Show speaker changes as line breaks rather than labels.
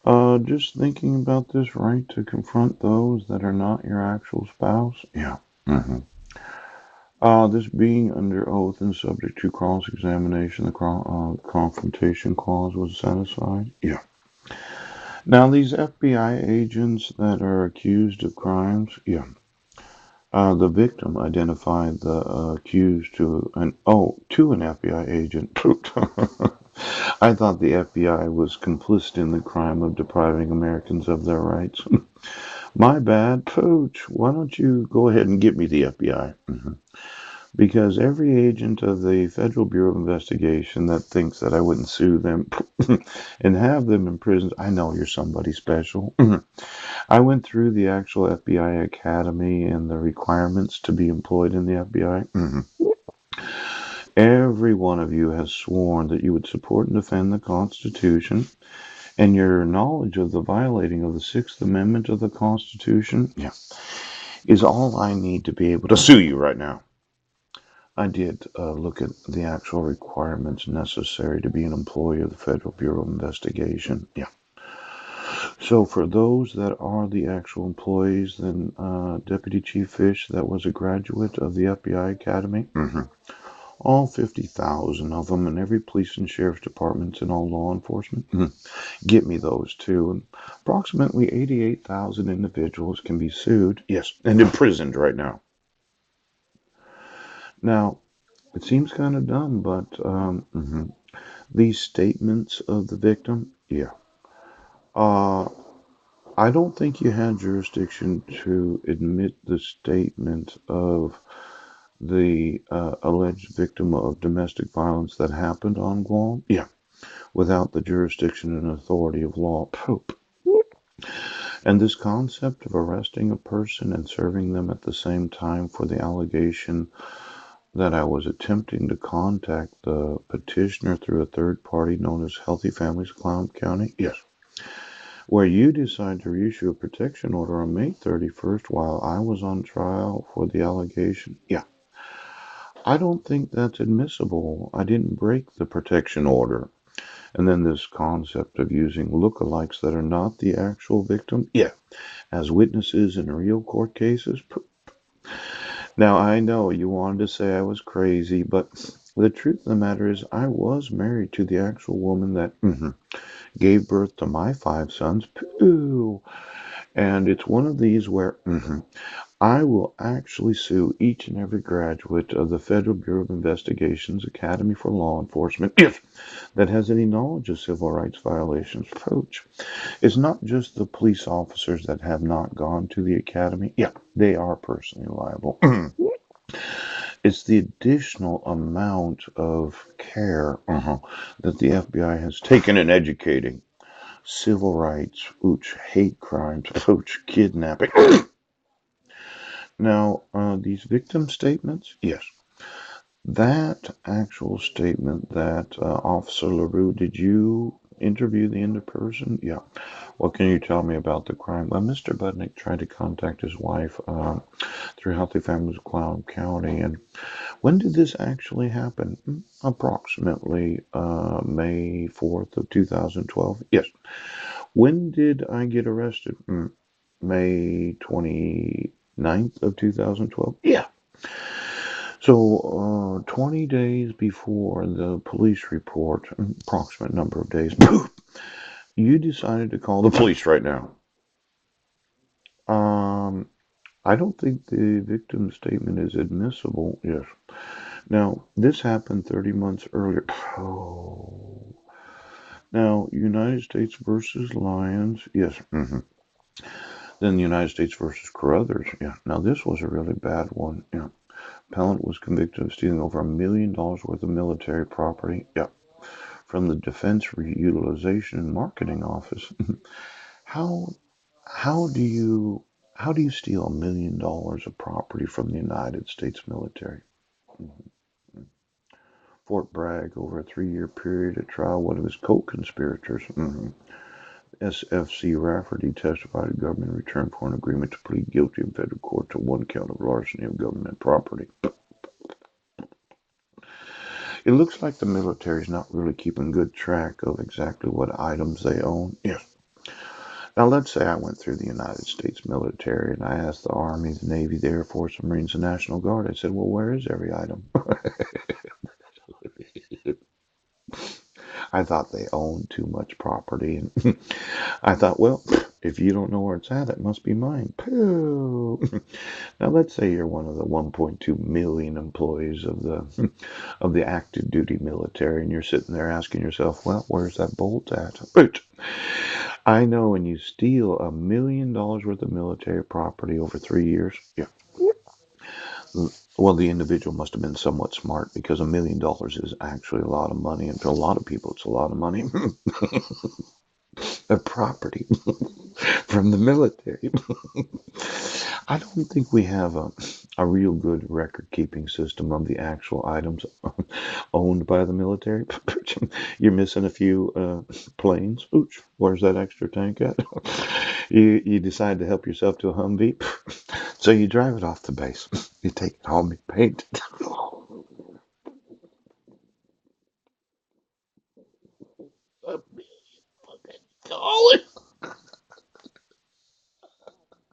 Yeah. Just thinking about this right to confront those that are not your actual spouse. Yeah. hmm this being under oath and subject to cross-examination, the confrontation clause was satisfied. Yeah. Now, these FBI agents that are accused of crimes, yeah. The victim identified the accused to an FBI agent. I thought the FBI was complicit in the crime of depriving Americans of their rights. My bad, Pooch. Why don't you go ahead and get me the FBI? Because every agent of the Federal Bureau of Investigation that thinks that I wouldn't sue them and have them imprisoned, I know you're somebody special. I went through the actual FBI Academy and the requirements to be employed in the FBI. Every one of you has sworn that you would support and defend the Constitution, and your knowledge of the violating of the Sixth Amendment of the Constitution, yeah, is all I need to be able to sue you right now. I did look at the actual requirements necessary to be an employee of the Federal Bureau of Investigation. Yeah. So for those that are the actual employees, then Deputy Chief Fish, that was a graduate of the FBI Academy, all 50,000 of them in every police and sheriff's department and all law enforcement, get me those too. And approximately 88,000 individuals can be sued, yes, and imprisoned right now. Now, it seems kind of dumb, but these statements of the victim, yeah. Uh, I don't think you had jurisdiction to admit the statement of the alleged victim of domestic violence that happened on Guam. Yeah, without the jurisdiction and authority of law. Pope. And this concept of arresting a person and serving them at the same time for the allegation that I was attempting to contact the petitioner through a third party known as Healthy Families Cloud County. Yes. Where you decide to reissue a protection order on May 31st while I was on trial for the allegation. Yeah. I don't think that's admissible. I didn't break the protection order. And then this concept of using lookalikes that are not the actual victim. Yeah. As witnesses in real court cases. Now, I know you wanted to say I was crazy, but the truth of the matter is I was married to the actual woman that gave birth to my 5 sons. Pooh. And it's one of these where I will actually sue each and every graduate of the Federal Bureau of Investigations Academy for Law Enforcement if that has any knowledge of civil rights violations. Approach. It's not just the police officers that have not gone to the academy. Yeah, they are personally liable. It's the additional amount of care that the FBI has taken in educating civil rights, hate crimes, kidnapping. Now, these victim statements, yes, that actual statement that Officer LaRue, did you interview the injured person? Yeah. What can you tell me about the crime? Well, Mr. Budnick tried to contact his wife through Healthy Families of Cloud County. And when did this actually happen? Approximately May 4th of 2012. Yes. When did I get arrested? May 29th of 2012. Yeah. So, 20 days before the police report, approximate number of days, you decided to call the police right now. Um, I don't think the victim's statement is admissible. Yes. Now, this happened 30 months earlier. Oh. Now, United States versus Lyons. Yes. Then the United States versus Carruthers. Yeah. Now, this was a really bad one. Yeah. Appellant was convicted of stealing over $1 million worth of military property. Yeah. From the Defense Reutilization and Marketing Office. How how do you how do you steal $1 million of property from the United States military? Mhm. Fort Bragg, over a 3-year period at trial, one of his co-conspirators, SFC Rafferty, testified in government return for an agreement to plead guilty in federal court to one count of larceny of government property. It looks like the military's not really keeping good track of exactly what items they own. Yes. Now, let's say I went through the United States military and I asked the Army, the Navy, the Air Force, the Marines, the National Guard. I said, well, where is every item? I thought they owned too much property. And I thought, well, if you don't know where it's at, it must be mine. Pooh. Now, let's say you're one of the 1.2 million employees of the of the active duty military, and you're sitting there asking yourself, well, where's that bolt at? I know when you steal $1 million worth of military property over 3 years, yeah. Well, the individual must have been somewhat smart because $1 million is actually a lot of money, and for a lot of people, it's a lot of money. Of property from the military. I don't think we have a real good record keeping system of the actual items owned by the military. You're missing a few planes. Ooch, where's that extra tank at? You decide to help yourself to a Humvee, so you drive it off the base. You take it home, you paint it.